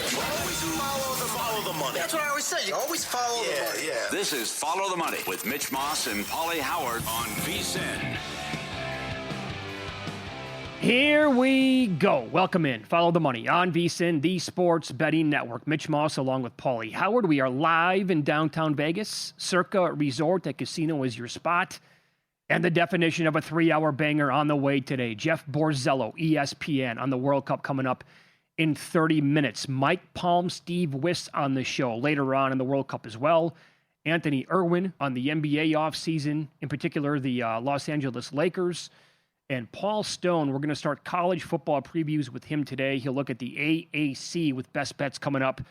Follow the money. That's what I always say. You always follow the money. Yeah. This is Follow the Money with Mitch Moss and Pauly Howard on VSiN. Here we go. Welcome in. Follow the Money on VSiN, the Sports Betting Network. Mitch Moss along with Pauly Howard. We are live in downtown Vegas. Circa Resort and Casino is your spot. And the definition of a 3-hour banger on the way today. Jeff Borzello, ESPN, on the World Cup coming up in 30 minutes. Mike Palm, Steve Wiss on the show later on in the World Cup as well. Anthony Irwin on the NBA offseason, in particular the Los Angeles Lakers. And Paul Stone, we're going to start college football previews with him today. He'll look at the AAC with best bets coming up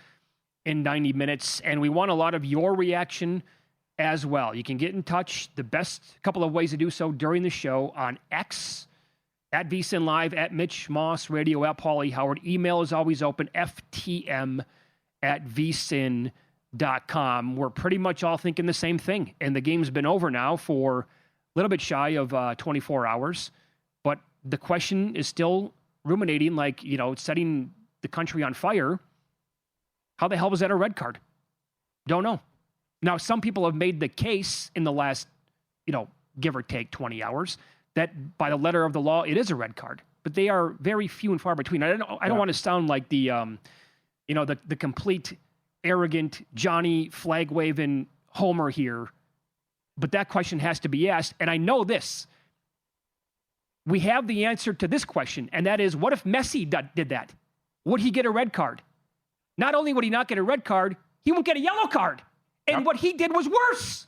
in 90 minutes. And we want a lot of your reaction as well. You can get in touch. The best couple of ways to do so during the show on X, at VSiN Live, at Mitch Moss Radio, at Pauly Howard. Email is always open, ftm@vsin.com. We're pretty much all thinking the same thing. And the game's been over now for a little bit shy of 24 hours. But the question is still ruminating, like, setting the country on fire. How the hell was that a red card? Don't know. Now, some people have made the case in the last, give or take 20 hours, that by the letter of the law, it is a red card. But they are very few and far between. I don't want to sound like the complete arrogant Johnny flag-waving homer here. But that question has to be asked. And I know this. We have the answer to this question, and that is, what if Messi did that? Would he get a red card? Not only would he not get a red card, he won't get a yellow card. And what he did was worse.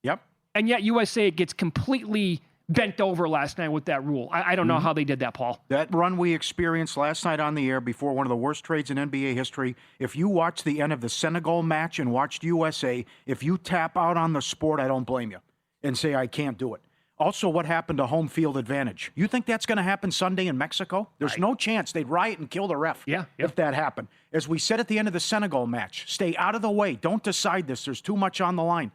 Yep. And yet USA gets completely bent over last night with that rule. I don't know how they did that, Paul. That run we experienced last night on the air before one of the worst trades in NBA history. If you watched the end of the Senegal match and watched USA, if you tap out on the sport, I don't blame you and say I can't do it. Also, what happened to home field advantage? You think that's going to happen Sunday in Mexico? There's no chance. They'd riot and kill the ref if that happened. As we said at the end of the Senegal match, stay out of the way. Don't decide this. There's too much on the line.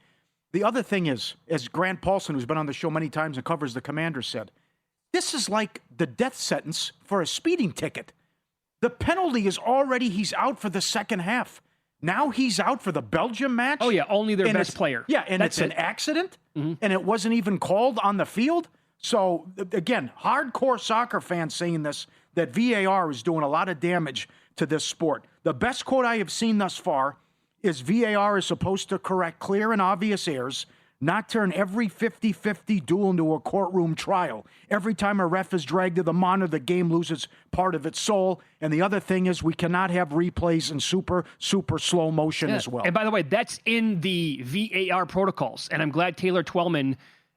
The other thing is, as Grant Paulson, who's been on the show many times and covers the Commanders, said, this is like the death sentence for a speeding ticket. The penalty is already he's out for the second half. Now he's out for the Belgium match. Oh, yeah, only their best player. Yeah, and it's an accident, and it wasn't even called on the field. So, again, hardcore soccer fans saying this, that VAR is doing a lot of damage to this sport. The best quote I have seen thus far is VAR is supposed to correct clear and obvious errors, not turn every 50-50 duel into a courtroom trial. Every time a ref is dragged to the monitor, the game loses part of its soul. And the other thing is we cannot have replays in super slow motion as well. And by the way, that's in the VAR protocols. And I'm glad Taylor Twellman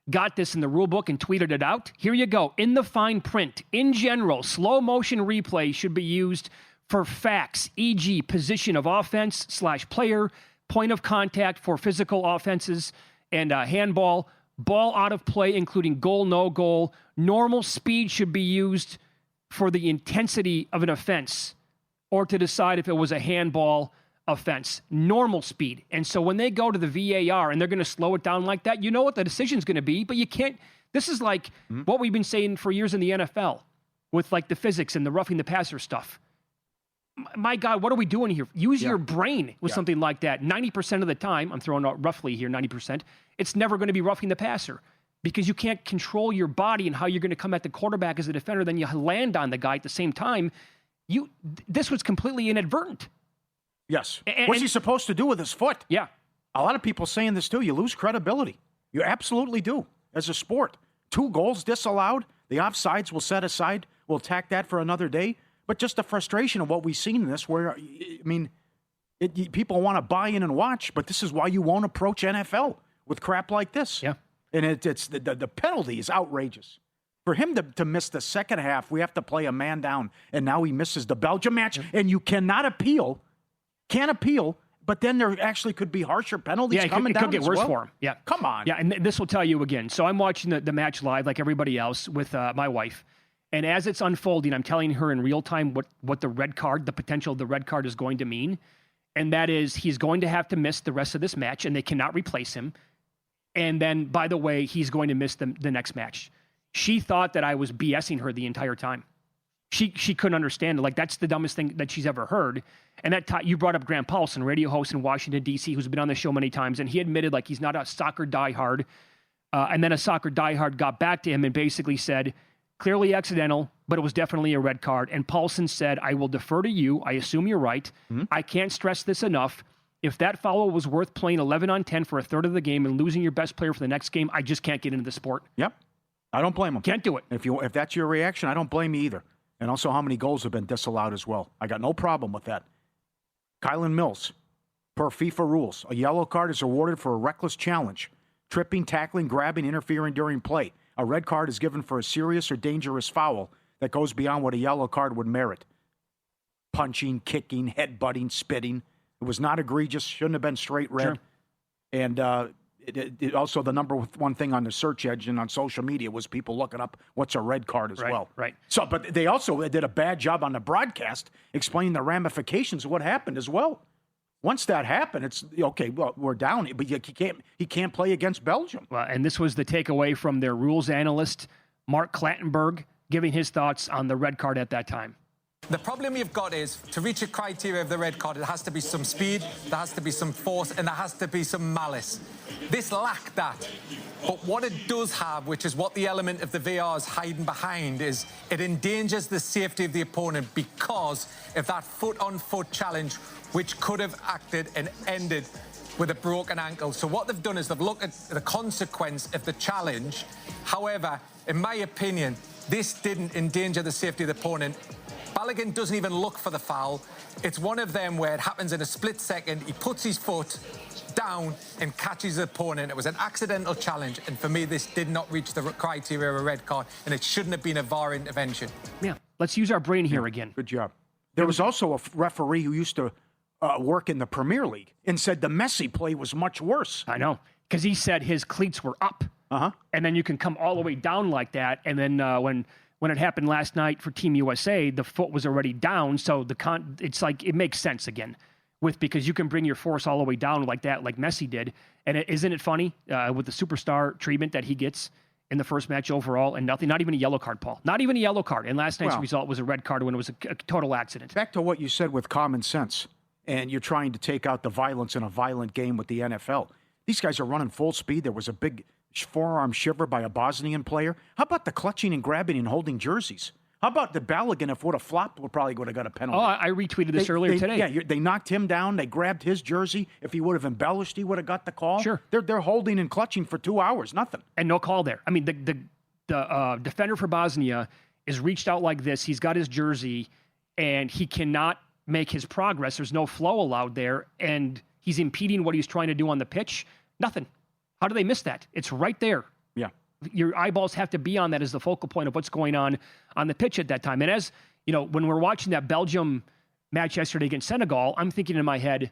got this in the rule book and tweeted it out. Here you go. In the fine print, in general, slow motion replay should be used for facts, e.g. position of offense/player, point of contact for physical offenses, and handball, ball out of play, including goal, no goal. Normal speed should be used for the intensity of an offense or to decide if it was a handball offense. Normal speed. And so when they go to the VAR and they're going to slow it down like that, you know what the decision's going to be, but you can't. This is like what we've been saying for years in the NFL with like the physics and the roughing the passer stuff. My God, what are we doing here? Use your brain with something like that. 90% of the time, I'm throwing out roughly here, 90%, it's never going to be roughing the passer because you can't control your body and how you're going to come at the quarterback as a defender. Then you land on the guy at the same time. This was completely inadvertent. Yes. What's he supposed to do with his foot? Yeah. A lot of people saying this too. You lose credibility. You absolutely do as a sport. 2 goals disallowed. The offsides will set aside. We'll attack that for another day. But just the frustration of what we've seen in this where, people want to buy in and watch, but this is why you won't approach NFL with crap like this. Yeah. And it's the penalty is outrageous. For him to miss the second half, we have to play a man down. And now he misses the Belgium match, and you cannot appeal. Can't appeal, but then there actually could be harsher penalties coming down. It could get worse for him. Yeah. Come on. Yeah, and this will tell you again. So I'm watching the match live like everybody else with my wife. And as it's unfolding, I'm telling her in real time what the red card, the potential of the red card is going to mean. And that is he's going to have to miss the rest of this match, and they cannot replace him. And then, by the way, he's going to miss the next match. She thought that I was BSing her the entire time. She couldn't understand it. Like, that's the dumbest thing that she's ever heard. And you brought up Grant Paulson, radio host in Washington, D.C., who's been on the show many times, and he admitted, like, he's not a soccer diehard. And then a soccer diehard got back to him and basically said, clearly accidental, but it was definitely a red card. And Paulson said, I will defer to you. I assume you're right. Mm-hmm. I can't stress this enough. If that foul was worth playing 11 on 10 for a third of the game and losing your best player for the next game, I just can't get into the sport. Yep. I don't blame him. Can't do it. If that's your reaction, I don't blame you either. And also how many goals have been disallowed as well. I got no problem with that. Kylan Mills, per FIFA rules, a yellow card is awarded for a reckless challenge. Tripping, tackling, grabbing, interfering during play. A red card is given for a serious or dangerous foul that goes beyond what a yellow card would merit. Punching, kicking, headbutting, spitting. It was not egregious. Shouldn't have been straight red. Sure. And it also, the number one thing on the search engine on social media was people looking up what's a red card as well. Right. So, but they also did a bad job on the broadcast explaining the ramifications of what happened as well. Once that happened, it's okay. Well, we're down, but he can't play against Belgium. Well, and this was the takeaway from their rules analyst, Mark Clattenburg, giving his thoughts on the red card at that time. The problem you've got is, to reach a criteria of the red card, it has to be some speed, there has to be some force, and there has to be some malice. This lacked that. But what it does have, which is what the element of the VAR is hiding behind, is it endangers the safety of the opponent because of that foot-on-foot challenge, which could have acted and ended with a broken ankle. So what they've done is they've looked at the consequence of the challenge. However, in my opinion, this didn't endanger the safety of the opponent. Balogun doesn't even look for the foul. It's one of them where it happens in a split second. He puts his foot down and catches the opponent. It was an accidental challenge, and for me, this did not reach the criteria of a red card, and it shouldn't have been a VAR intervention. Yeah, let's use our brain here again. Good job. There was also a referee who used to work in the Premier League and said the Messi play was much worse. I know, because he said his cleats were up. And then you can come all the way down like that, and then when it happened last night for Team USA, the foot was already down, so it's like it makes sense again, because you can bring your force all the way down like that, like Messi did. And isn't it funny with the superstar treatment that he gets in the first match overall, and not even a yellow card, Paul, not even a yellow card. And last night's result was a red card when it was a total accident. Back to what you said with common sense, and you're trying to take out the violence in a violent game with the NFL. These guys are running full speed. There was a big forearm shiver by a Bosnian player. How about the clutching and grabbing and holding jerseys? How about the Balogun, if would have flopped, probably would have got a penalty. Oh, I retweeted this earlier today. Yeah, they knocked him down. They grabbed his jersey. If he would have embellished, he would have got the call. Sure. They're holding and clutching for 2 hours, nothing. And no call there. I mean, the defender for Bosnia is reached out like this. He's got his jersey, and he cannot make his progress. There's no flow allowed there, and he's impeding what he's trying to do on the pitch. Nothing. How do they miss that? It's right there. Yeah. Your eyeballs have to be on that as the focal point of what's going on the pitch at that time. And as, you know, when we're watching that Belgium match yesterday against Senegal, I'm thinking in my head,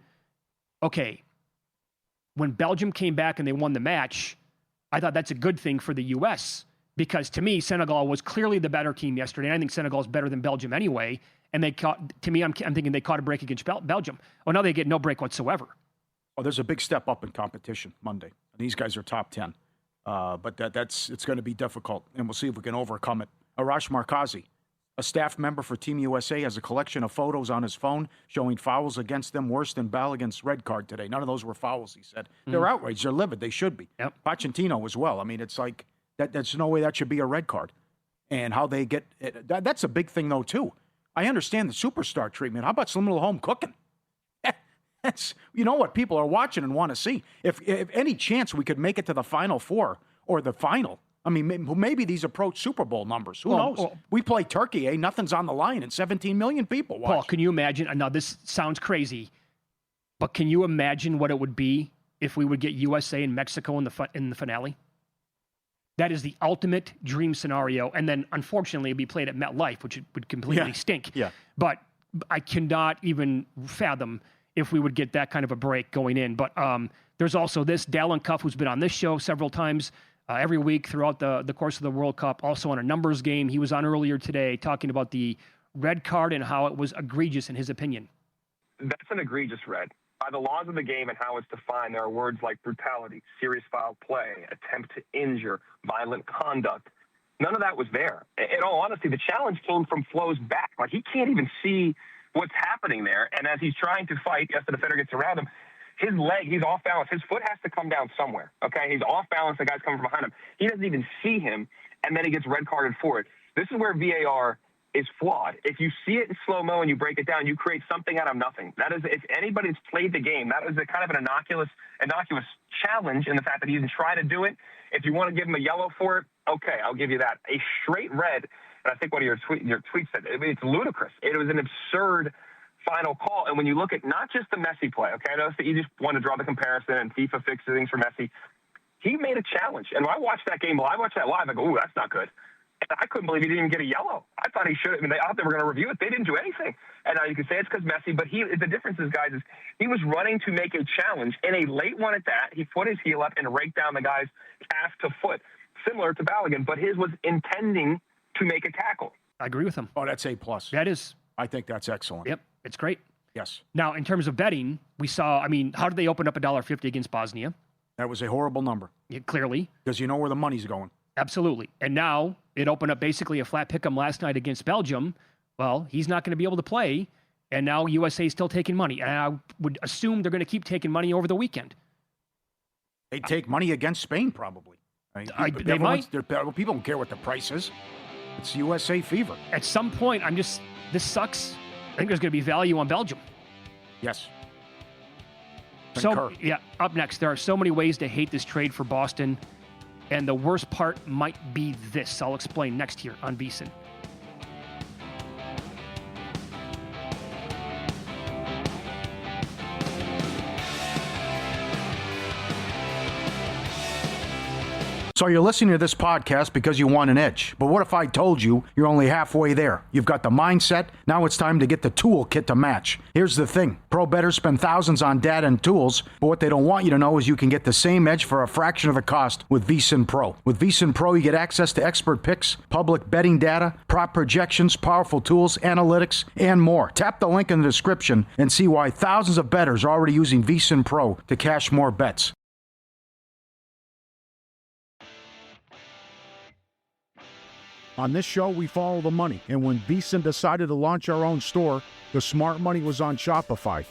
okay, when Belgium came back and they won the match, I thought that's a good thing for the U.S. because to me, Senegal was clearly the better team yesterday. And I think Senegal is better than Belgium anyway. And I'm thinking they caught a break against Belgium. Well, now they get no break whatsoever. Oh, there's a big step up in competition Monday. These guys are top 10. But it's going to be difficult, and we'll see if we can overcome it. Arash Markazi, a staff member for Team USA, has a collection of photos on his phone showing fouls against them worse than Balogun's red card today. None of those were fouls, he said. They're outraged. They're livid. They should be. Yep. Pochettino as well. I mean, it's like there's no way that should be a red card. And how they get it, that's a big thing, though, too. I understand the superstar treatment. How about some little home cooking? That's, you know what people are watching and want to see. If any chance we could make it to the Final Four or the final, I mean, maybe these approach Super Bowl numbers. Who knows? We play Turkey, nothing's on the line, and 17 million people watch. Paul, can you imagine? Now, this sounds crazy, but can you imagine what it would be if we would get USA and Mexico in the finale? That is the ultimate dream scenario. And then, unfortunately, it'd be played at MetLife, which would completely stink. Yeah. But I cannot even fathom if we would get that kind of a break going in. But there's also this Dallin Cuff, who's been on this show several times every week throughout the course of the World Cup, also on a numbers game. He was on earlier today talking about the red card and how it was egregious in his opinion. That's an egregious red. By the laws of the game and how it's defined, there are words like brutality, serious foul play, attempt to injure, violent conduct. None of that was there. In all honesty, the challenge came from Flo's back. Like, he can't even see what's happening there. And as he's trying to fight, as the defender gets around him, his leg, he's off balance. His foot has to come down somewhere, okay? He's off balance. The guy's coming from behind him. He doesn't even see him, and then he gets red carded for it. This is where VAR is flawed. If you see it in slow-mo and you break it down, you create something out of nothing. That is, if anybody's played the game, that is a kind of an innocuous challenge in the fact that he didn't try to do it. If you want to give him a yellow for it, okay, I'll give you that. A straight red, and I think one of your tweets said, I mean, it's ludicrous. It was an absurd final call. And when you look at not just the Messi play, okay, I know it's the easiest one to draw the comparison, and FIFA fixes things for Messi. He made a challenge. And when I watched that game, I watched that live, I go, ooh, that's not good. And I couldn't believe he didn't even get a yellow. I thought he should have. I mean, I thought they were going to review it. They didn't do anything. And you can say it's because Messi, but the difference is, guys, is he was running to make a challenge, and a late one at that. He put his heel up and raked down the guy's calf to foot, similar to Balogun, but his was intending to make a tackle. I agree with him. Oh, that's A+. That is. I think that's excellent. Yep, it's great. Yes. Now, in terms of betting, we saw, I mean, how did they open up $1.50 against Bosnia? That was a horrible number. Yeah, clearly. Because you know where the money's going. Absolutely. And now it opened up basically a flat pick'em last night against Belgium. Well, he's not going to be able to play, and now USA is still taking money. And I would assume they're going to keep taking money over the weekend. They take money against Spain, probably. They might. People don't care what the price is. It's USA fever. At some point, this sucks. I think there's going to be value on Belgium. Yes. So, yeah, up next, there are so many ways to hate this trade for Boston. And the worst part might be this. I'll explain next here on VSiN. So you're listening to this podcast because you want an edge. But what if I told you you're only halfway there? You've got the mindset. Now it's time to get the toolkit to match. Here's the thing. Pro bettors spend thousands on data and tools, but what they don't want you to know is you can get the same edge for a fraction of the cost with VSiN Pro. With VSiN Pro, you get access to expert picks, public betting data, prop projections, powerful tools, analytics, and more. Tap the link in the description and see why thousands of bettors are already using VSiN Pro to cash more bets. On this show, we follow the money, and when VSiN decided to launch our own store, the smart money was on Shopify.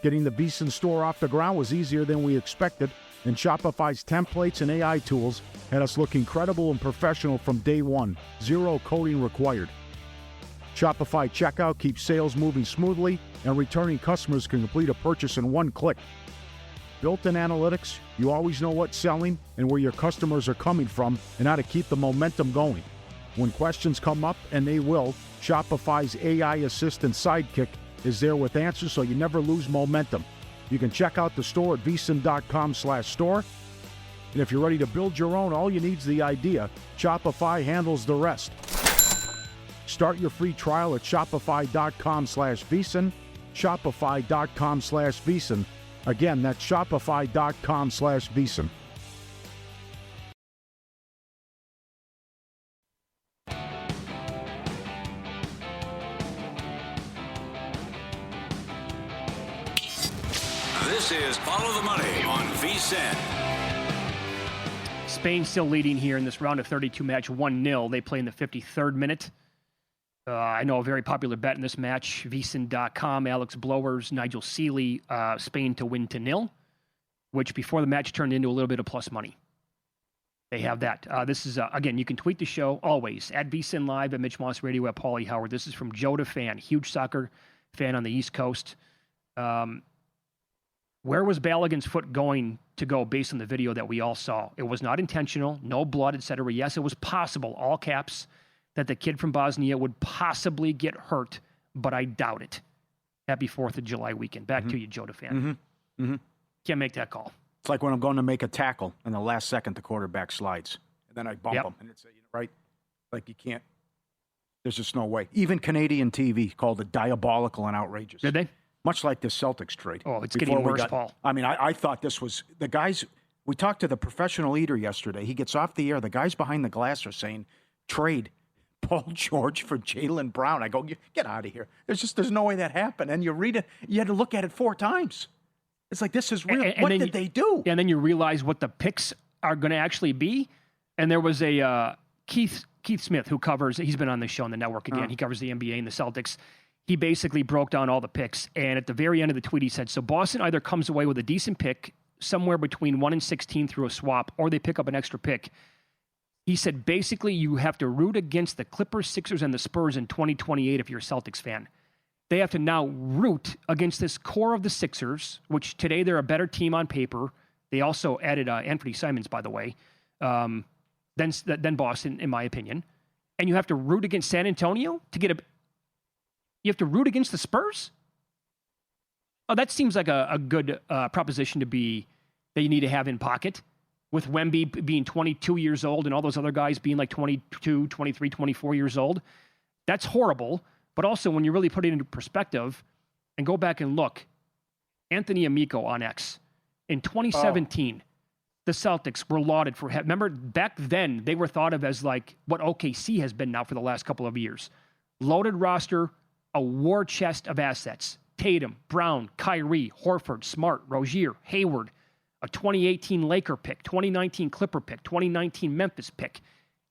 Getting the VSiN store off the ground was easier than we expected, and Shopify's templates and AI tools had us look incredible and professional from day one. Zero coding required. Shopify checkout keeps sales moving smoothly, and returning customers can complete a purchase in one click. Built-in analytics, you always know what's selling and where your customers are coming from and how to keep the momentum going. When questions come up, and they will, Shopify's AI assistant Sidekick is there with answers so you never lose momentum. You can check out the store at vsin.com/store. And if you're ready to build your own, all you need is the idea. Shopify handles the rest. Start your free trial at shopify.com/vsin. Shopify.com/vsin. Again, that's shopify.com/vsin. This is Follow the Money on VSiN. Spain still leading here in this round of 32 match 1-0. They play in the 53rd minute. I know a very popular bet in this match, vsin.com, Alex Blowers, Nigel Seeley, Spain to win to 0, which before the match turned into a little bit of plus money. They have that. This is, again, you can tweet the show always at VSiN Live, at Mitch Moss Radio, at Pauly Howard. This is from Joe to Fan, huge soccer fan on the East Coast. Where was Balogun's foot going to go based on the video that we all saw? It was not intentional, no blood, etc. Yes, it was possible, all caps, that the kid from Bosnia would possibly get hurt, but I doubt it. Happy 4th of July weekend. Back to you, Joe DeFan. Can't make that call. It's like when I'm going to make a tackle, and the last second the quarterback slides. And then I bump him. And it's, right? Like you can't. There's just no way. Even Canadian TV called it diabolical and outrageous. Did they? Much like this Celtics trade. Oh, it's getting worse, Paul. I mean, I thought this was the guys. We talked to the professional eater yesterday. He gets off the air. The guys behind the glass are saying, trade Paul George for Jaylen Brown. I go, get out of here. There's no way that happened. And you read it. You had to look at it 4 times. It's like, this is real. What did they do? And then you realize what the picks are going to actually be. And there was a Keith Smith, he's been on this show on the network again. He covers the NBA and the Celtics. He basically broke down all the picks. And at the very end of the tweet, he said, so Boston either comes away with a decent pick somewhere between 1 and 16 through a swap, or they pick up an extra pick. He said, basically, you have to root against the Clippers, Sixers, and the Spurs in 2028 if you're a Celtics fan. They have to now root against this core of the Sixers, which today they're a better team on paper. They also added Anthony Simons, by the way, than Boston, in my opinion. And you have to root against San Antonio to get you have to root against the Spurs? Oh, that seems like a good proposition that you need to have in pocket, with Wemby being 22 years old and all those other guys being like 22, 23, 24 years old. That's horrible. But also, when you really put it into perspective and go back and look, Anthony Amico on X, in 2017, the Celtics were lauded for, remember, back then, they were thought of as like what OKC has been now for the last couple of years. Loaded roster, a war chest of assets. Tatum, Brown, Kyrie, Horford, Smart, Rozier, Hayward, a 2018 Laker pick, 2019 Clipper pick, 2019 Memphis pick.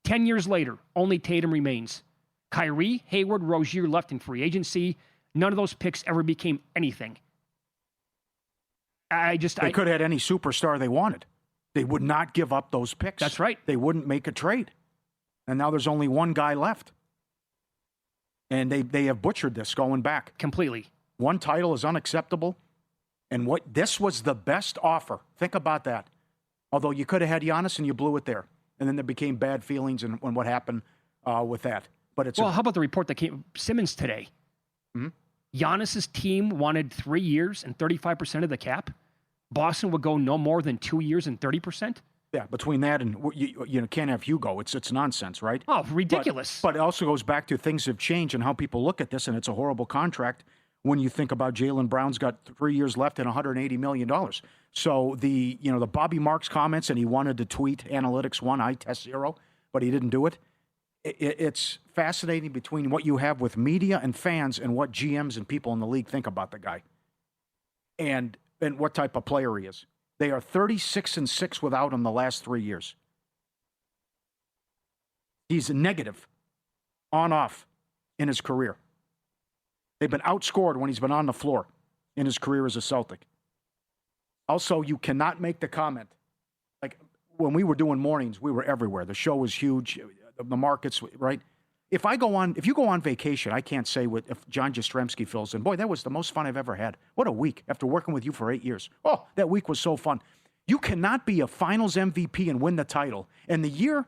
10 years later, only Tatum remains. Kyrie, Hayward, Rozier left in free agency. None of those picks ever became anything. They could have had any superstar they wanted. They would not give up those picks. That's right. They wouldn't make a trade. And now there's only one guy left. And they have butchered this going back. Completely. One title is unacceptable. And this was the best offer. Think about that. Although you could have had Giannis and you blew it there. And then there became bad feelings and what happened with that. But how about the report that came Simmons today? Mm-hmm. Giannis's team wanted 3 years and 35% of the cap. Boston would go no more than 2 years and 30%. Yeah, between that and you can't have Hugo. It's nonsense, right? Oh, ridiculous. But it also goes back to things have changed and how people look at this, and it's a horrible contract when you think about Jaylen Brown's got 3 years left and $180 million. So the Bobby Marks comments, and he wanted to tweet analytics 1, eye test 0, but he didn't do it. It's fascinating between what you have with media and fans and what GMs and people in the league think about the guy and what type of player he is. They are 36-6 without him the last 3 years. He's negative on-off in his career. They've been outscored when he's been on the floor in his career as a Celtic. Also, you cannot make the comment. Like, when we were doing mornings, we were everywhere. The show was huge. The markets, right? If you go on vacation, I can't say if John Jastrzemski fills in. Boy, that was the most fun I've ever had. What a week after working with you for 8 years. Oh, that week was so fun. You cannot be a Finals MVP and win the title, and that year,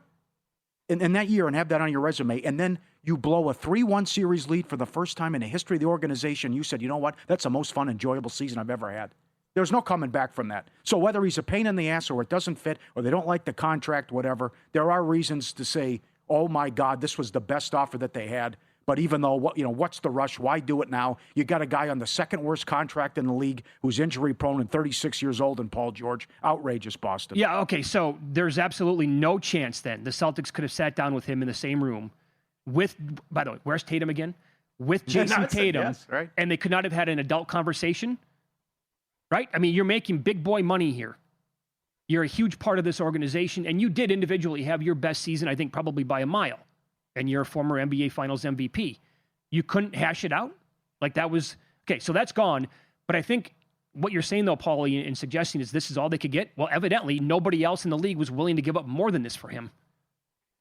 and have that on your resume, and then you blow a 3-1 series lead for the first time in the history of the organization. You said, you know what? That's the most fun, enjoyable season I've ever had. There's no coming back from that. So whether he's a pain in the ass or it doesn't fit or they don't like the contract, whatever, there are reasons to say, oh, my God, this was the best offer that they had. But even though, what's the rush? Why do it now? You got a guy on the second worst contract in the league who's injury prone and 36 years old and Paul George. Outrageous, Boston. Yeah, okay, so there's absolutely no chance then the Celtics could have sat down with him in the same room with, by the way, where's Tatum again? With Jason Tatum. Yes, right. And they could not have had an adult conversation, right? I mean, you're making big boy money here. You're a huge part of this organization, and you did individually have your best season, I think, probably by a mile, and you're a former NBA Finals MVP. You couldn't hash it out? Like that was, okay, so that's gone. But I think what you're saying, though, Paulie, in suggesting is this is all they could get. Well, evidently, nobody else in the league was willing to give up more than this for him.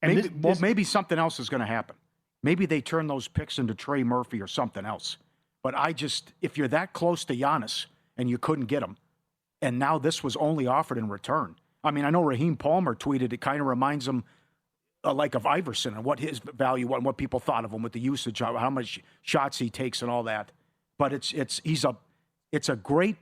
And maybe something else is going to happen. Maybe they turn those picks into Trey Murphy or something else. But if you're that close to Giannis and you couldn't get him, and now this was only offered in return. I mean, I know Raheem Palmer tweeted it kind of reminds him like of Iverson and what his value and what people thought of him with the usage, how much shots he takes and all that. But it's a great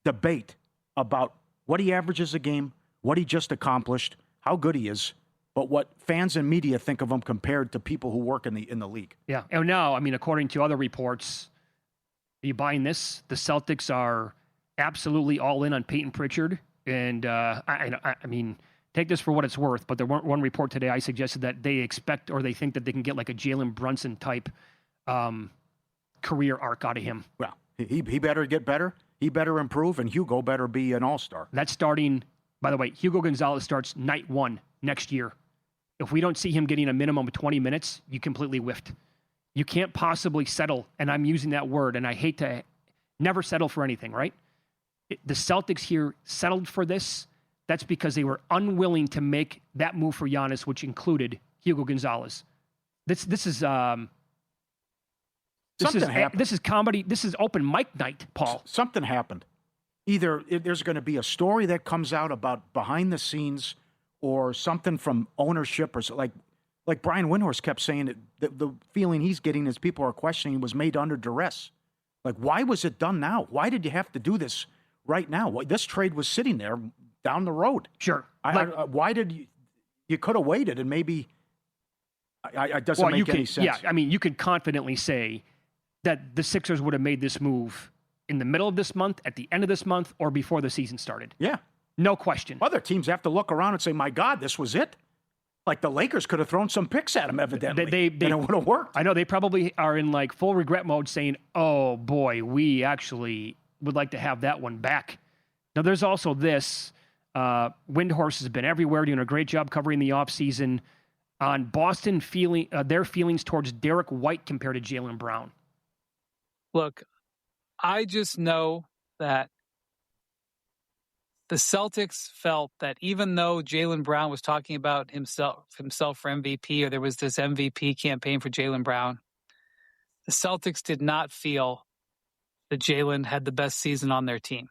debate about what he averages a game, what he just accomplished, how good he is, but what fans and media think of him compared to people who work in the league. Yeah, and now, I mean, according to other reports, are you buying this? The Celtics are absolutely all in on Peyton Pritchard. And I mean, take this for what it's worth, but there weren't one report today I suggested that they expect or they think that they can get like a Jalen Brunson type career arc out of him. Well, he better get better. He better improve, and Hugo better be an all-star. That's starting, by the way, Hugo Gonzalez starts night 1 next year. If we don't see him getting a minimum of 20 minutes, you completely whiffed. You can't possibly settle, and I'm using that word, and I hate to never settle for anything, right? The Celtics here settled for this. That's because they were unwilling to make that move for Giannis, which included Hugo Gonzalez. This is comedy. This is open mic night, Paul. Something happened. Either there's going to be a story that comes out about behind the scenes, or something from ownership, or like Brian Windhorst kept saying that the feeling he's getting as people are questioning was made under duress. Like, why was it done now? Why did you have to do this right now? This trade was sitting there down the road. Sure. Why did you could have waited, and maybe it doesn't make any sense. Yeah, I mean, you could confidently say that the Sixers would have made this move in the middle of this month, at the end of this month, or before the season started. Yeah. No question. Other teams have to look around and say, my God, this was it? Like the Lakers could have thrown some picks at him, evidently, and it would have worked. I know they probably are in like full regret mode saying, oh boy, we actually would like to have that one back. Now there's also this, Windhorst has been everywhere, doing a great job covering the offseason on Boston their feelings towards Derek White compared to Jaylen Brown. Look, I just know that the Celtics felt that even though Jaylen Brown was talking about himself for MVP, or there was this MVP campaign for Jaylen Brown, the Celtics did not feel that Jaylen had the best season on their team.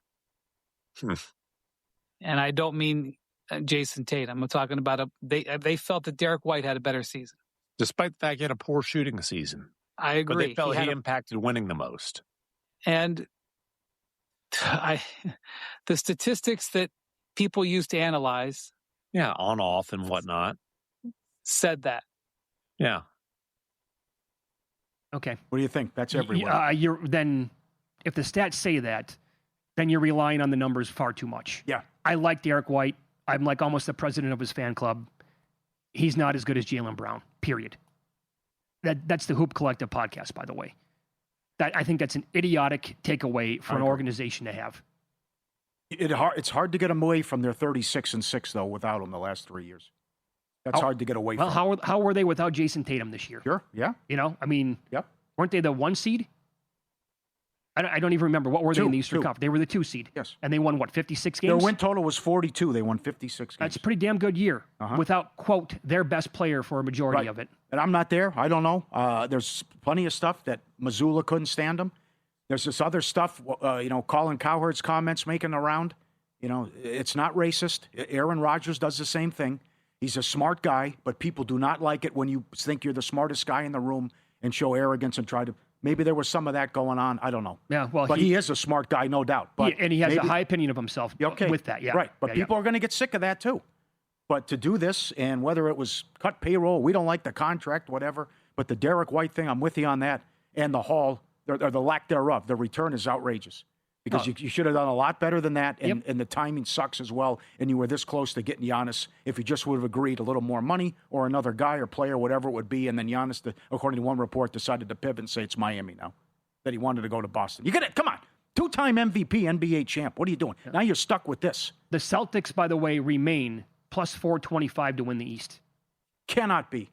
And I don't mean Jason Tatum. I'm talking about they felt that Derek White had a better season. Despite the fact he had a poor shooting season. I agree. But they felt he impacted winning the most. And the statistics that people used to analyze. Yeah, on, off, and whatnot. Said that. Yeah. Okay. What do you think? That's everywhere. Then, if the stats say that, then you're relying on the numbers far too much. Yeah. I like Derek White. I'm like almost the president of his fan club. He's not as good as Jaylen Brown, period. That's the Hoop Collective podcast, by the way. I think that's an idiotic takeaway for an organization to have. It's hard to get them away from their 36-6, though, without them the last 3 years. That's hard to get away from. Well, how were they without Jason Tatum this year? Sure, yeah. You know, I mean, yep. Weren't they the 1 seed? I don't even remember. What were they in the Eastern Conference? They were the 2 seed. Yes. And they won, 56 games? Their win total was 42. They won 56 games. That's a pretty damn good year without, quote, their best player for a majority of it. And I'm not there. I don't know. There's plenty of stuff that Missoula couldn't stand them. There's this other stuff, Colin Cowherd's comments making around. It's not racist. Aaron Rodgers does the same thing. He's a smart guy, but people do not like it when you think you're the smartest guy in the room and show arrogance and try to. Maybe there was some of that going on. I don't know. Yeah, well, but he is a smart guy, no doubt. But and he has a high opinion of himself with that. Yeah, right. But people are going to get sick of that too. But to do this, and whether it was cut payroll, we don't like the contract, whatever. But the Derek White thing, I'm with you on that. And the haul, or the lack thereof, the return is outrageous. Because you should have done a lot better than that, and the timing sucks as well. And you were this close to getting Giannis if you just would have agreed a little more money or another guy or player, whatever it would be. And then Giannis, according to one report, decided to pivot and say it's Miami now, that he wanted to go to Boston. You get it? Come on. 2-time MVP, NBA champ. What are you doing? Now you're stuck with this. The Celtics, by the way, remain plus 425 to win the East. Cannot be.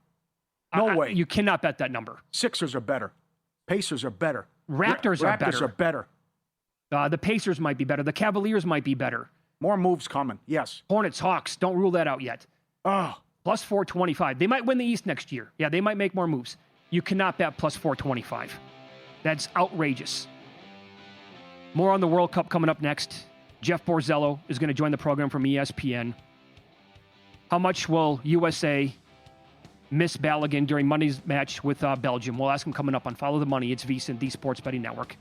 No way. You cannot bet that number. Sixers are better. Pacers are better. Raptors are better. The Pacers might be better. The Cavaliers might be better. More moves coming, yes. Hornets, Hawks, don't rule that out yet. Plus 425. They might win the East next year. Yeah, they might make more moves. You cannot bet plus 425. That's outrageous. More on the World Cup coming up next. Jeff Borzello is going to join the program from ESPN. How much will USA miss Balogun during Monday's match with Belgium? We'll ask him coming up on Follow the Money. It's VSiN, the Sports Betting Network.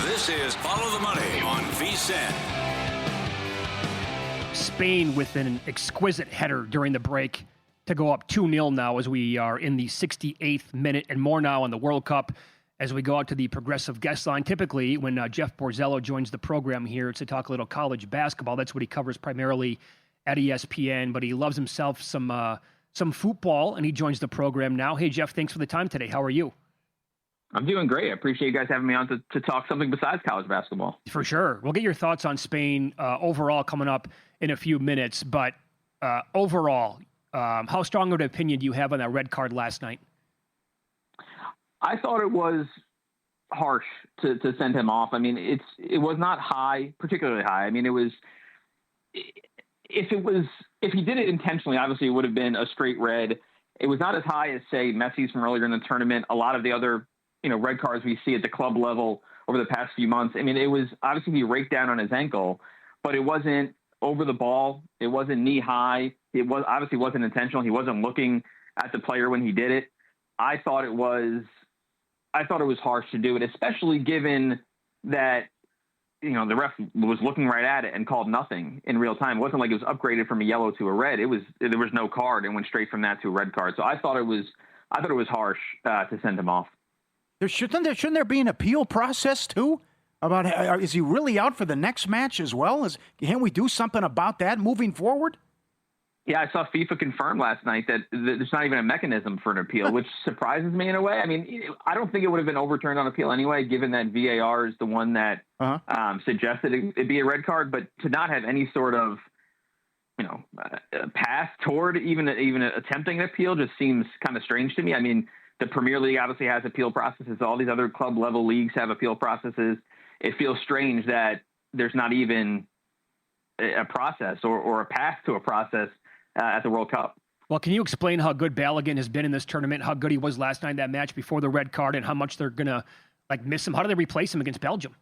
This is Follow the Money on VSiN. Spain with an exquisite header during the break to go up 2-0 now as we are in the 68th minute and more now on the World Cup as we go out to the progressive guest line. Typically, when Jeff Borzello joins the program here, it's to talk a little college basketball. That's what he covers primarily at ESPN, but he loves himself some football, and he joins the program now. Hey, Jeff, thanks for the time today. How are you? I'm doing great. I appreciate you guys having me on to talk something besides college basketball. For sure. We'll get your thoughts on Spain overall coming up in a few minutes. But overall, how strong of an opinion do you have on that red card last night? I thought it was harsh to send him off. I mean, it was not high, particularly high. I mean, if he did it intentionally, obviously it would have been a straight red. It was not as high as, say, Messi's from earlier in the tournament. A lot of the other red cards we see at the club level over the past few months. I mean, it was obviously he raked down on his ankle, but it wasn't over the ball. It wasn't knee high. It obviously wasn't intentional. He wasn't looking at the player when he did it. I thought it was harsh to do it, especially given that, the ref was looking right at it and called nothing in real time. It wasn't like it was upgraded from a yellow to a red. There was no card and went straight from that to a red card. So I thought it was harsh to send him off. Shouldn't there be an appeal process too? About is he really out for the next match as well? Can't we do something about that moving forward? Yeah, I saw FIFA confirm last night that there's not even a mechanism for an appeal, which surprises me in a way. I mean, I don't think it would have been overturned on appeal anyway, given that VAR is the one that suggested it'd be a red card. But to not have any sort of path toward even attempting an appeal just seems kind of strange to me. I mean, the Premier League obviously has appeal processes. All these other club level leagues have appeal processes. It feels strange that there's not even a process or a path to a process at the World Cup. Well, can you explain how good Balogun has been in this tournament, how good he was last night in that match before the red card, and how much they're going to miss him? How do they replace him against Belgium?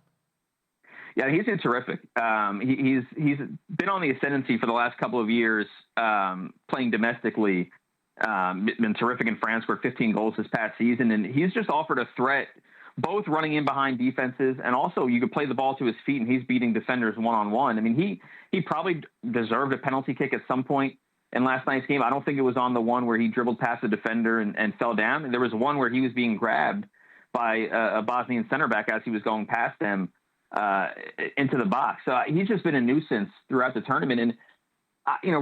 Yeah, he's been terrific. He's been on the ascendancy for the last couple of years, playing domestically. Been terrific in France, scored 15 goals this past season, and he's just offered a threat, both running in behind defenses, and also you could play the ball to his feet, and he's beating defenders one-on-one. I mean, he probably deserved a penalty kick at some point in last night's game. I don't think it was on the one where he dribbled past the defender and fell down. And there was one where he was being grabbed by a Bosnian center back as he was going past them into the box. So he's just been a nuisance throughout the tournament. And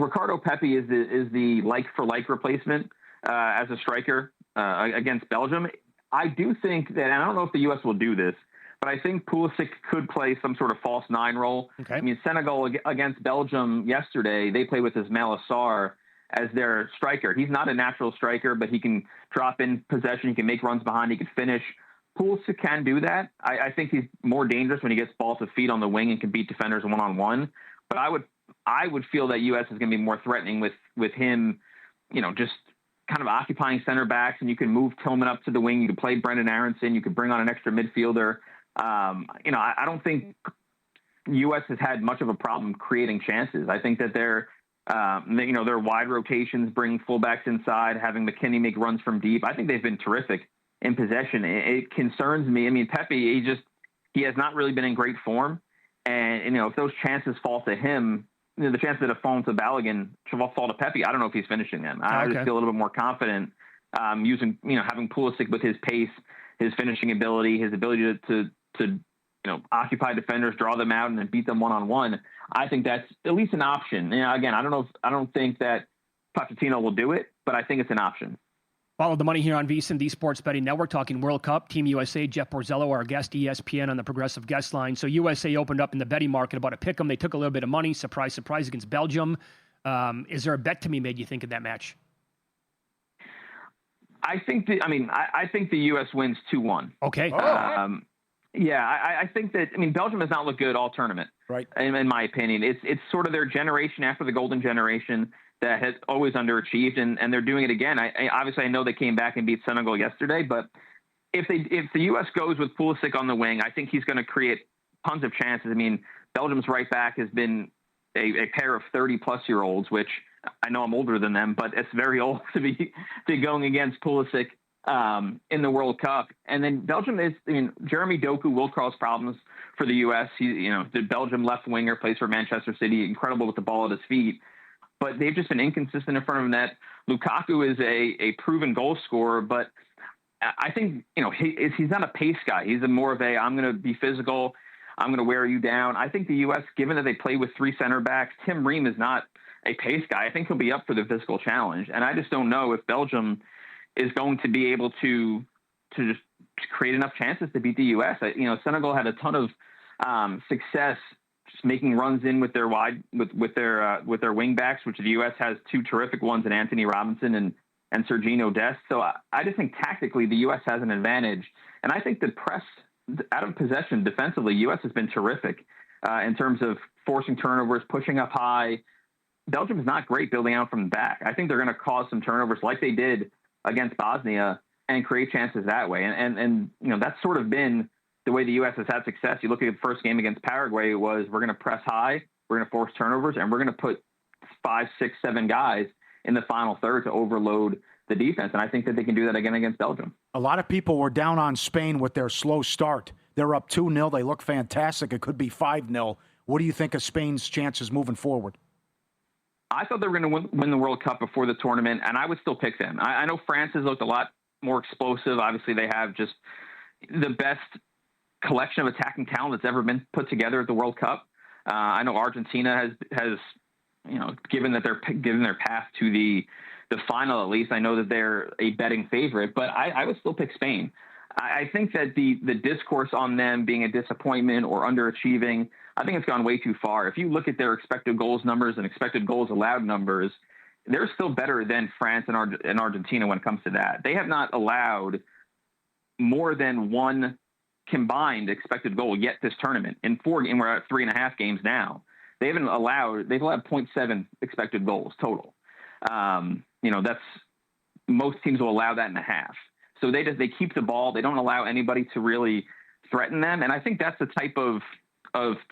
Ricardo Pepi is the like-for-like replacement as a striker against Belgium. I do think that, and I don't know if the U.S. will do this, but I think Pulisic could play some sort of false nine role. Okay. I mean, Senegal against Belgium yesterday, they played with Ismail Assar as their striker. He's not a natural striker, but he can drop in possession. He can make runs behind. He can finish. Pulisic can do that. I think he's more dangerous when he gets ball to feet on the wing and can beat defenders one-on-one. But I would feel that U.S. is going to be more threatening with him, just kind of occupying center backs, and you can move Tillman up to the wing. You can play Brendan Aronson. You could bring on an extra midfielder. I don't think U.S. has had much of a problem creating chances. I think that their wide rotations, bring fullbacks inside, having McKinney make runs from deep. I think they've been terrific in possession. It concerns me. I mean, Pepe, he has not really been in great form. And if those chances fall to him, the chances that have fallen to Balogun should fall to Pepe. I don't know if he's finishing them. I just feel a little bit more confident having Pulisic with his pace, his finishing ability, his ability to occupy defenders, draw them out, and then beat them one-on-one. I think that's at least an option. Again, I don't think that Pochettino will do it, but I think it's an option. Follow the money here on VSiN, the Sports Betting Network, talking World Cup, Team USA. Jeff Borzello, our guest, ESPN on the Progressive Guest Line. So USA opened up in the betting market about a pick 'em. They took a little bit of money. Surprise, surprise, against Belgium. Is there a bet to be made, you think, in that match? I think the U.S. wins 2-1. Okay. I think that, Belgium has not looked good all tournament. Right. In my opinion, it's sort of their generation after the golden generation that has always underachieved, and they're doing it again. I know they came back and beat Senegal yesterday, but if the U.S. goes with Pulisic on the wing, I think he's going to create tons of chances. Belgium's right back has been a pair of 30-plus-year-olds, which I know I'm older than them, but it's very old to be going against Pulisic in the World Cup. And then Belgium Jeremy Doku will cause problems for the U.S. The Belgium left winger, plays for Manchester City, incredible with the ball at his feet. But they've just been inconsistent in front of net. Lukaku is a proven goal scorer, but I think, he's not a pace guy. He's more of I'm going to be physical. I'm going to wear you down. I think the U.S., given that they play with three center backs, Tim Ream is not a pace guy. I think he'll be up for the physical challenge. And I just don't know if Belgium is going to be able to just create enough chances to beat the U.S. Senegal had a ton of success just making runs in with their with their wing backs, which the U.S. has two terrific ones in Anthony Robinson and Sergiño Dest. So I just think tactically the U.S. has an advantage. And I think the press out of possession defensively, U.S. has been terrific in terms of forcing turnovers, pushing up high. Belgium is not great building out from the back. I think they're going to cause some turnovers like they did against Bosnia and create chances that way. And that's sort of been the way the U.S. has had success. You look at the first game against Paraguay, it was we're going to press high, we're going to force turnovers, and we're going to put 5, 6, 7 guys in the final third to overload the defense. And I think that they can do that again against Belgium. A lot of people were down on Spain with their slow start. They're up 2-0. They look fantastic. It could be 5-0. What do you think of Spain's chances moving forward? I thought they were going to win the World Cup before the tournament, and I would still pick them. I know France has looked a lot more explosive. Obviously, they have just the best collection of attacking talent that's ever been put together at the World Cup. I know Argentina has given their path to the final, at least. I know that they're a betting favorite, but I would still pick Spain. I think that the discourse on them being a disappointment or underachieving, I think it's gone way too far. If you look at their expected goals numbers and expected goals allowed numbers, they're still better than France and Argentina when it comes to that. They have not allowed more than one combined expected goal yet this tournament. We're at 3.5 games now. They've allowed 0.7 expected goals total. That's most teams will allow that in a half. So they keep the ball. They don't allow anybody to really threaten them. And I think that's the type of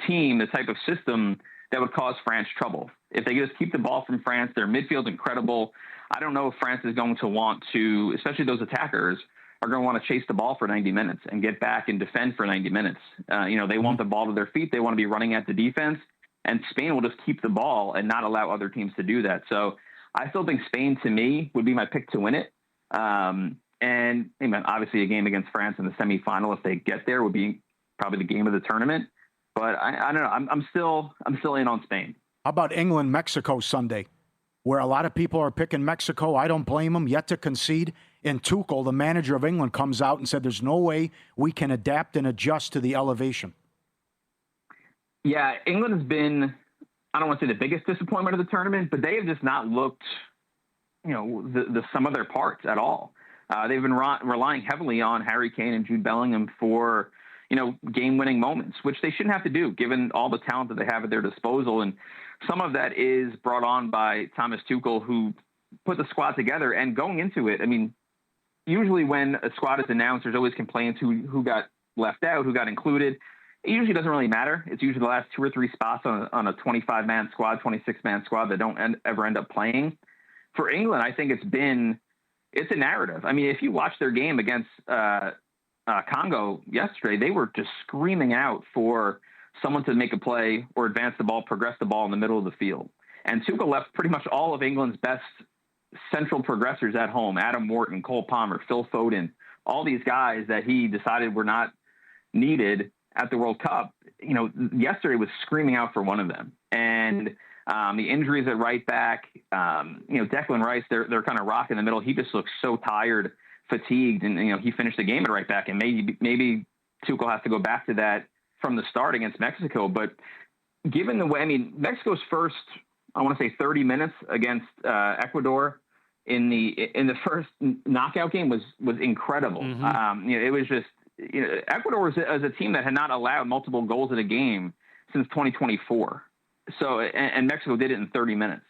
team, the type of system that would cause France trouble. If they just keep the ball from France, their midfield's incredible. I don't know if France is going to want to, especially those attackers, are going to want to chase the ball for 90 minutes and get back and defend for 90 minutes. They want the ball to their feet. They want to be running at the defense. And Spain will just keep the ball and not allow other teams to do that. So I still think Spain, to me, would be my pick to win it. And obviously a game against France in the semifinal, if they get there, would be probably the game of the tournament. But I don't know. I'm still in on Spain. How about England, Mexico Sunday, where a lot of people are picking Mexico? I don't blame them, yet to concede. And Tuchel, the manager of England, comes out and said there's no way we can adapt and adjust to the elevation. Yeah, England has been, I don't want to say the biggest disappointment of the tournament, but they have just not looked, the sum of their parts at all. They've been relying heavily on Harry Kane and Jude Bellingham for, game-winning moments, which they shouldn't have to do given all the talent that they have at their disposal. And some of that is brought on by Thomas Tuchel, who put the squad together. And going into it, usually when a squad is announced, there's always complaints who got left out, who got included. It usually doesn't really matter. It's usually the last 2 or 3 spots on a 25-man squad, 26-man squad that don't ever end up playing. For England, I think it's a narrative. If you watch their game against Congo yesterday, they were just screaming out for someone to make a play or advance the ball, progress the ball in the middle of the field. And Tuchel left pretty much all of England's best central progressors at home: Adam Wharton, Cole Palmer, Phil Foden, all these guys that he decided were not needed at the World Cup. Yesterday was screaming out for one of them. And the injuries at right back, Declan Rice, they're kind of rocking in the middle. He just looks so tired, fatigued, and he finished the game at right back. And maybe Tuchel has to go back to that from the start against Mexico. But given the way, Mexico's first, I want to say 30 minutes against Ecuador in the first knockout game was incredible. Mm-hmm. It was just, Ecuador was a team that had not allowed multiple goals in a game since 2024. So, and Mexico did it in 30 minutes.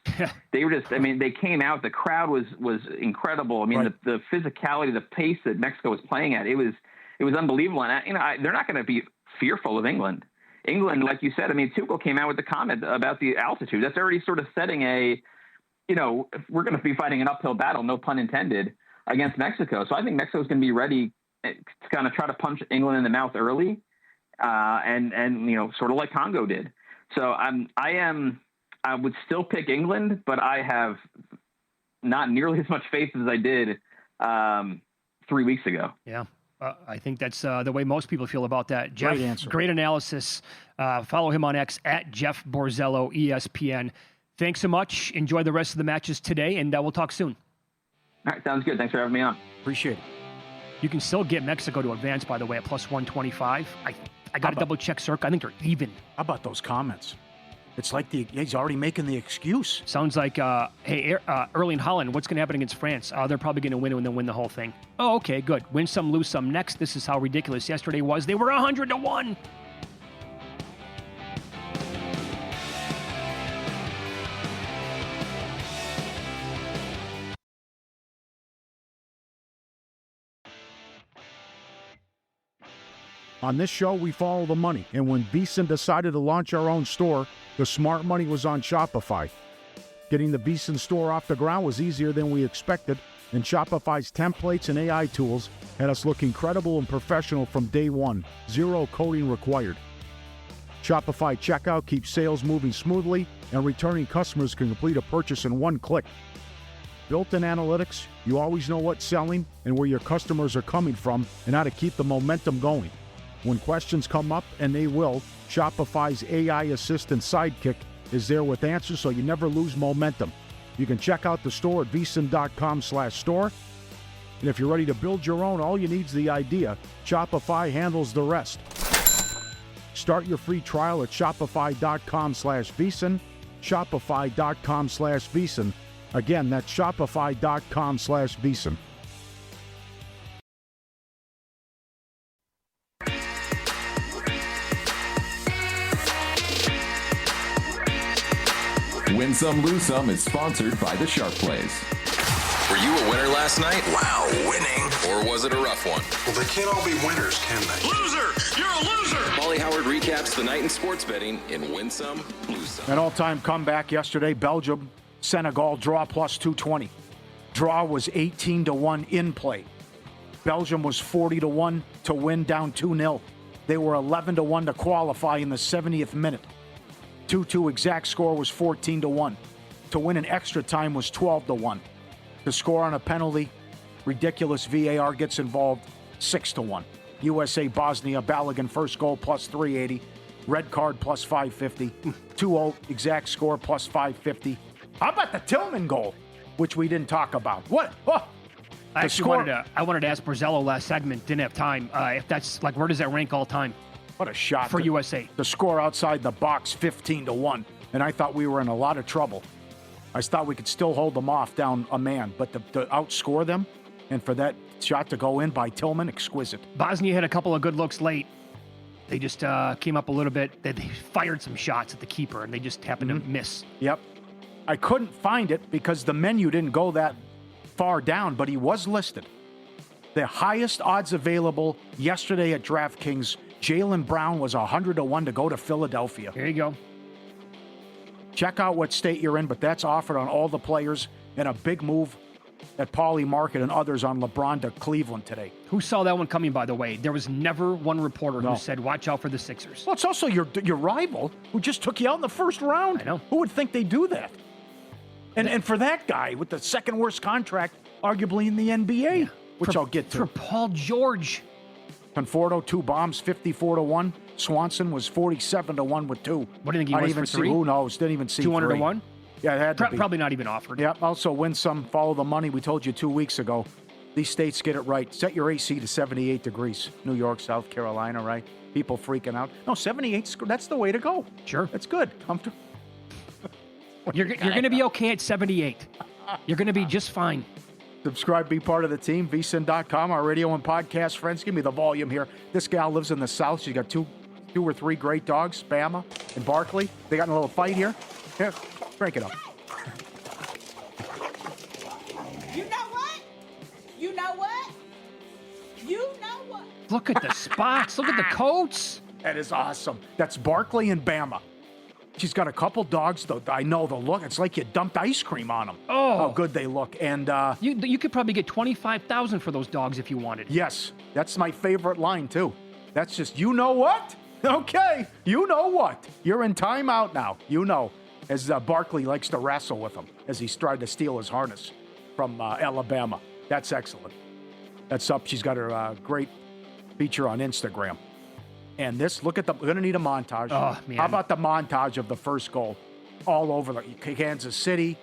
They were just, they came out, the crowd was incredible. Right. The physicality, the pace that Mexico was playing at, it was unbelievable. And they're not going to be fearful of England. England, like you said, Tuchel came out with the comment about the altitude. That's already sort of setting we're going to be fighting an uphill battle, no pun intended, against Mexico. So I think Mexico's going to be ready to kind of try to punch England in the mouth early, and sort of like Congo did. So I would still pick England, but I have not nearly as much faith as I did 3 weeks ago. Yeah. I think that's the way most people feel about that. Jeff, great answer. Great analysis. Follow him on X at Jeff Borzello, ESPN. Thanks so much. Enjoy the rest of the matches today, and we'll talk soon. All right, sounds good. Thanks for having me on. Appreciate it. You can still get Mexico to advance, by the way, at plus 125. I got to double-check Circa. I think they're even. How about those comments? It's like he's already making the excuse. Sounds like, hey, Erling Haaland, what's going to happen against France? They're probably going to win and then win the whole thing. Oh, okay, good. Win some, lose some. Next, this is how ridiculous yesterday was. They were 100-1. On this show, we follow the money, and when VSiN decided to launch our own store, the smart money was on Shopify. Getting the VSiN store off the ground was easier than we expected, and Shopify's templates and AI tools had us look incredible and professional from day one. Zero coding required. Shopify checkout keeps sales moving smoothly, and returning customers can complete a purchase in one click. Built-in analytics, you always know what's selling and where your customers are coming from and how to keep the momentum going. When questions come up, and they will, Shopify's AI assistant Sidekick is there with answers so you never lose momentum. You can check out the store at vsin.com/store. And if you're ready to build your own, all you need is the idea. Shopify handles the rest. Start your free trial at shopify.com/vsin, shopify.com/vsin. Again, that's shopify.com/vsin. Win Some, Lose Some is sponsored by the Sharp Plays. Were you a winner last night? Wow, winning. Or was it a rough one? Well, they can't all be winners, can they? Loser! You're a loser! Pauly Howard recaps the night in sports betting in Win Some, Lose Some. An all-time comeback yesterday. Belgium, Senegal, draw plus 220. Draw was 18-1 in play. Belgium was 40-1 to win, down 2-0. They were 11-1 to qualify in the 70th minute. 2-2 exact score was 14-1. To win in extra time was 12-1. To score on a penalty, ridiculous VAR gets involved, 6-1. USA, Bosnia, Balogun first goal plus 380. Red card plus 550. 2-0 exact score plus 550. How about the Tillman goal, which we didn't talk about? What? Oh, I wanted to ask Borzello last segment, didn't have time. If that's like, where does that rank all time? What a shot for USA. The score outside the box, 15-1. And I thought we were in a lot of trouble. I thought we could still hold them off down a man, but to outscore them and for that shot to go in by Tillman, exquisite. Bosnia had a couple of good looks late. They just came up a little bit. They fired some shots at the keeper, and they just happened to miss. Yep. I couldn't find it because the menu didn't go that far down, but he was listed. The highest odds available yesterday at DraftKings, Jaylen Brown was 100-1 to go to Philadelphia. There you go. Check out what state you're in, but that's offered on all the players, and a big move at Pauly Market and others on LeBron to Cleveland today. Who saw that one coming, by the way? There was never one reporter who said, watch out for the Sixers. Well, it's also your rival who just took you out in the first round. I know. Who would think they do that? And for that guy with the second worst contract, arguably in the NBA, which I'll get to. For Paul George. Conforto, 2 bombs, 54-1. Swanson was 47-1 with 2. What do you think he was even for 3? Who knows? Didn't even see 200-1? Yeah, it had to be. Probably not even offered. Yeah, also win some, follow the money. We told you 2 weeks ago. These states get it right. Set your AC to 78 degrees. New York, South Carolina, right? People freaking out. No, 78, that's the way to go. Sure. That's good. Comfortable. You're going to be okay at 78. You're going to be just fine. Subscribe, be part of the team. vsin.com, our radio and podcast friends. Give me the volume here. This gal lives in the South. She's got two or three great dogs, Bama and Barkley. They got in a little fight here. Here, break it up. You know what? You know what? You know what? Look at the spots. Look at the coats. That is awesome. That's Barkley and Bama. She's got a couple dogs, though. I know the look. It's like you dumped ice cream on them. Oh. How good they look. And you could probably get $25,000 for those dogs if you wanted. Yes. That's my favorite line, too. That's just, you know what? Okay. You know what? You're in timeout now. You know. As Barkley likes to wrestle with him as he's tried to steal his harness from Alabama. That's excellent. That's up. She's got her great feature on Instagram. And this, look at we're going to need a montage. Oh, man. How about the montage of the first goal? all over the Kansas City,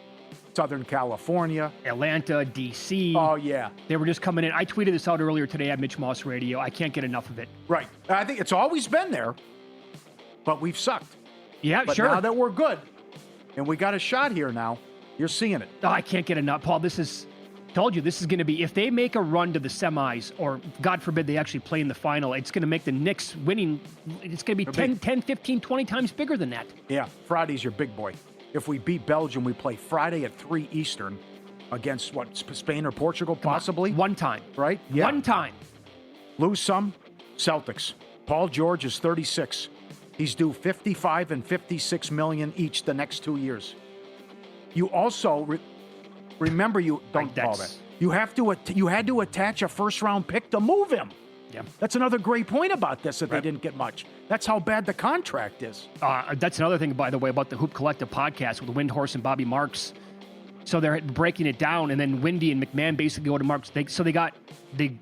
Southern California, Atlanta, D.C. Oh, yeah. They were just coming in. I tweeted this out earlier today at Mitch Moss Radio. I can't get enough of it. Right. I think it's always been there, but we've sucked. Yeah, but sure. Now that we're good and we got a shot here now, you're seeing it. Oh, I can't get enough. Paul, told you, this is going to be, if they make a run to the semis, or God forbid they actually play in the final, it's going to make the Knicks winning, it's going to be 10, 15, 20 times bigger than that. Yeah, Friday's your big boy. If we beat Belgium, we play Friday at 3 Eastern against, Spain or Portugal, possibly? One time. Right? Yeah. One time. Lose some, Celtics. Paul George is 36. He's due $55 and $56 million each the next 2 years. You also... Remember, don't call that. You had to attach a first-round pick to move him. Yeah, that's another great point about this. That they didn't get much. That's how bad the contract is. That's another thing, by the way, about the Hoop Collective podcast with Windhorse and Bobby Marks. So they're breaking it down, and then Wendy and McMahon basically go to Marks. They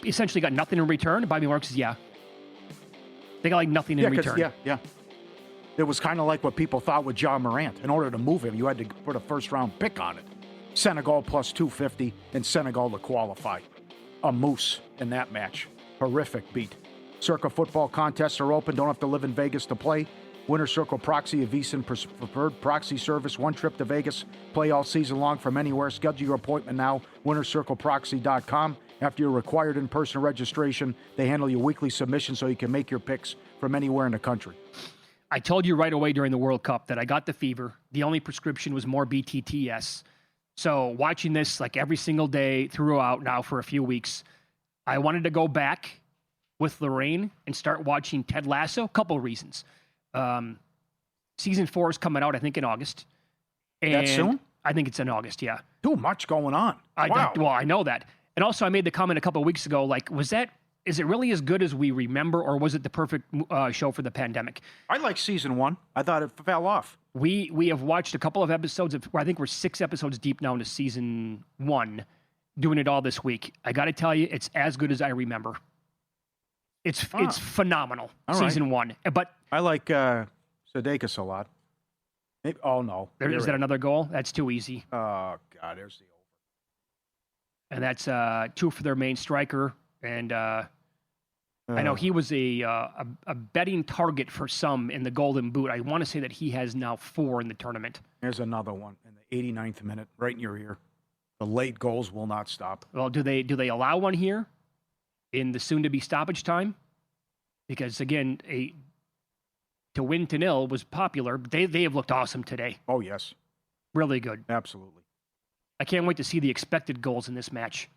essentially got nothing in return. Bobby Marks says, they got like nothing in return. Yeah. It was kind of like what people thought with John Morant. In order to move him, you had to put a first-round pick on it. Senegal plus 250, and Senegal to qualify. A moose in that match. Horrific beat. Circa football contests are open. Don't have to live in Vegas to play. Winner Circle Proxy, a VSiN preferred proxy service. One trip to Vegas. Play all season long from anywhere. Schedule your appointment now. WinnerCircleProxy.com. After your required in-person registration, they handle your weekly submission so you can make your picks from anywhere in the country. I told you right away during the World Cup that I got the fever. The only prescription was more BTTS. So watching this like every single day throughout now for a few weeks, I wanted to go back with Lorraine and start watching Ted Lasso. A couple of reasons. Season 4 is coming out, I think, in August. And that soon? I think it's in August, yeah. Too much going on. Wow. Well, I know that. And also I made the comment a couple of weeks ago, like, is it really as good as we remember, or was it the perfect show for the pandemic? I like season 1. I thought it fell off. We have watched a couple of episodes I think we're 6 episodes deep now into season 1, doing it all this week. I got to tell you, it's as good as I remember. It's phenomenal, season 1. But I like Sudeikis a lot. Oh, no. Is that another goal? That's too easy. Oh, God, there's the over. And that's 2 for their main striker. And I know he was a betting target for some in the Golden Boot. I want to say that he has now 4 in the tournament. There's another one in the 89th minute, right in your ear. The late goals will not stop. Well, do they allow one here in the soon-to-be stoppage time? Because, again, to win to nil was popular. But they have looked awesome today. Oh, yes. Really good. Absolutely. I can't wait to see the expected goals in this match.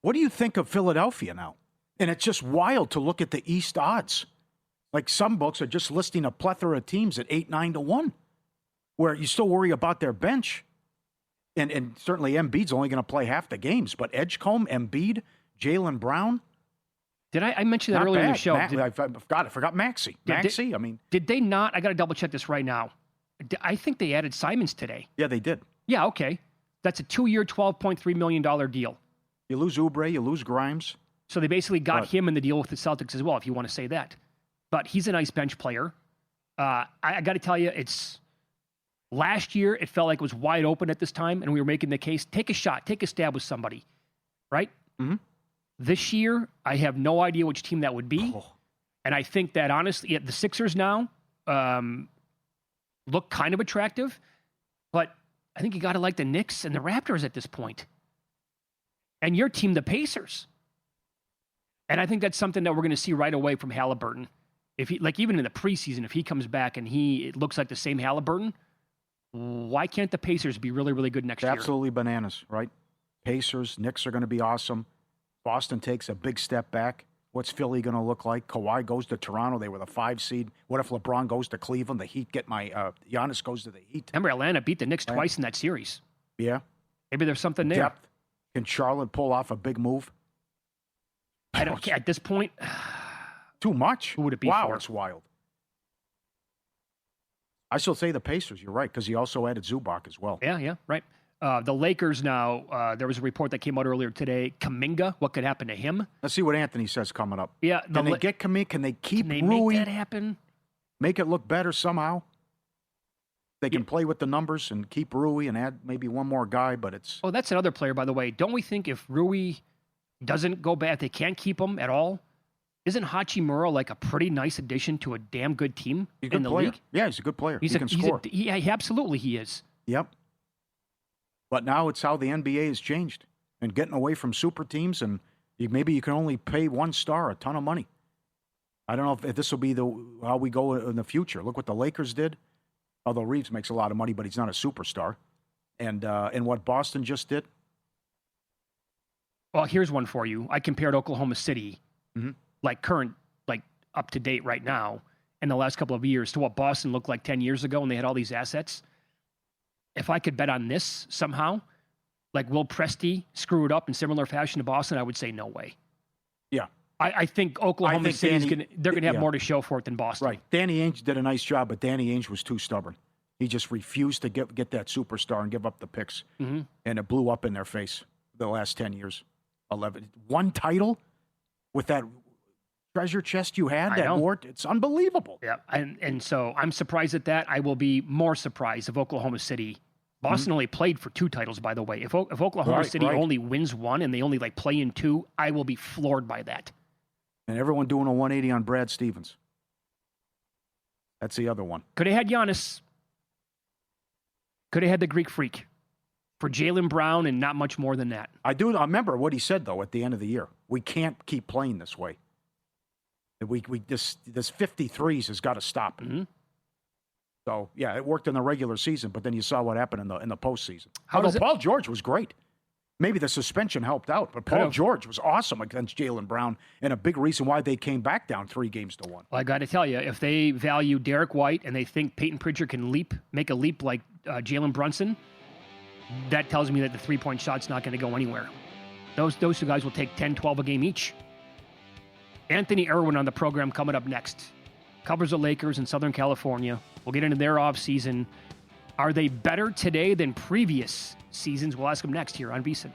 What do you think of Philadelphia now? And it's just wild to look at the East odds. Like some books are just listing a plethora of teams at 8-9 to 1, where you still worry about their bench. And certainly Embiid's only going to play half the games. But Edgecombe, Embiid, Jaylen Brown. Did I mention that earlier in the show? I forgot Maxey. Did they not? I got to double check this right now. I think they added Simons today. Yeah, they did. Yeah, okay. That's a 2-year, $12.3 million deal. You lose Oubre, you lose Grimes. So they basically got him in the deal with the Celtics as well, if you want to say that. But he's a nice bench player. I got to tell you, last year it felt like it was wide open at this time, and we were making the case, take a shot, take a stab with somebody, right? Mm-hmm. This year, I have no idea which team that would be. Oh. And I think that, honestly, the Sixers now look kind of attractive, but I think you got to like the Knicks and the Raptors at this point. And your team, the Pacers. And I think that's something that we're going to see right away from Halliburton. If he, like, even in the preseason, if he comes back and it looks like the same Halliburton, why can't the Pacers be really, really good next year? Absolutely bananas, right? Pacers, Knicks are going to be awesome. Boston takes a big step back. What's Philly going to look like? Kawhi goes to Toronto. They were the 5 seed. What if LeBron goes to Cleveland? The Heat get Giannis goes to the Heat. Remember, Atlanta beat the Knicks twice in that series. Yeah. Maybe there's something there. Depth. Can Charlotte pull off a big move? I don't care. At this point, too much. Who would it be Wow, for? it's wild. I still say the Pacers. You're right, because he also added Zubac as well. Yeah, right. The Lakers now, there was a report that came out earlier today. Kuminga, what could happen to him? Let's see what Anthony says coming up. Yeah. Can they get Kuminga? Can they keep Can they Rui? make that happen? Make it look better somehow? They can play with the numbers and keep Rui and add maybe one more guy, but it's... Oh, that's another player, by the way. Don't we think if Rui doesn't go back, they can't keep him at all? Isn't Hachimura like a pretty nice addition to a damn good team in the league? Yeah, he's a good player. He can score. Absolutely he is. Yep. But now it's how the NBA has changed and getting away from super teams, and maybe you can only pay one star a ton of money. I don't know if this will be how we go in the future. Look what the Lakers did. Although Reeves makes a lot of money, but he's not a superstar. And what Boston just did. Well, here's one for you. I compared Oklahoma City, current, up to date right now, in the last couple of years to what Boston looked like 10 years ago when they had all these assets. If I could bet on this somehow, will Presti screw it up in similar fashion to Boston, I would say no way. Yeah. I think Oklahoma City's going to have more to show for it than Boston. Right. Danny Ainge did a nice job, but Danny Ainge was too stubborn. He just refused to get that superstar and give up the picks. Mm-hmm. And it blew up in their face the last 10 years. 11. One title with that treasure chest you had, that wart, it's unbelievable. Yeah, and so I'm surprised at that. I will be more surprised if Oklahoma City... Boston only played for 2 titles, by the way. If Oklahoma City only wins 1 and they only play in 2, I will be floored by that. And everyone doing a 180 on Brad Stevens. That's the other one. Could have had Giannis. Could have had the Greek Freak for Jaylen Brown and not much more than that. I remember what he said, though, at the end of the year. We can't keep playing this way. This 53s has got to stop. Mm-hmm. So, yeah, it worked in the regular season, but then you saw what happened in the postseason. Although Paul George was great. Maybe the suspension helped out, but Paul George was awesome against Jaylen Brown, and a big reason why they came back down 3-1. Well, I got to tell you, if they value Derek White and they think Peyton Pritchard can make a leap like Jalen Brunson, that tells me that the three-point shot's not going to go anywhere. Those 2 guys will take 10, 12 a game each. Anthony Irwin on the program coming up next. Covers the Lakers in Southern California. We'll get into their offseason. Are they better today than previous seasons? We'll ask him next here on VSiN.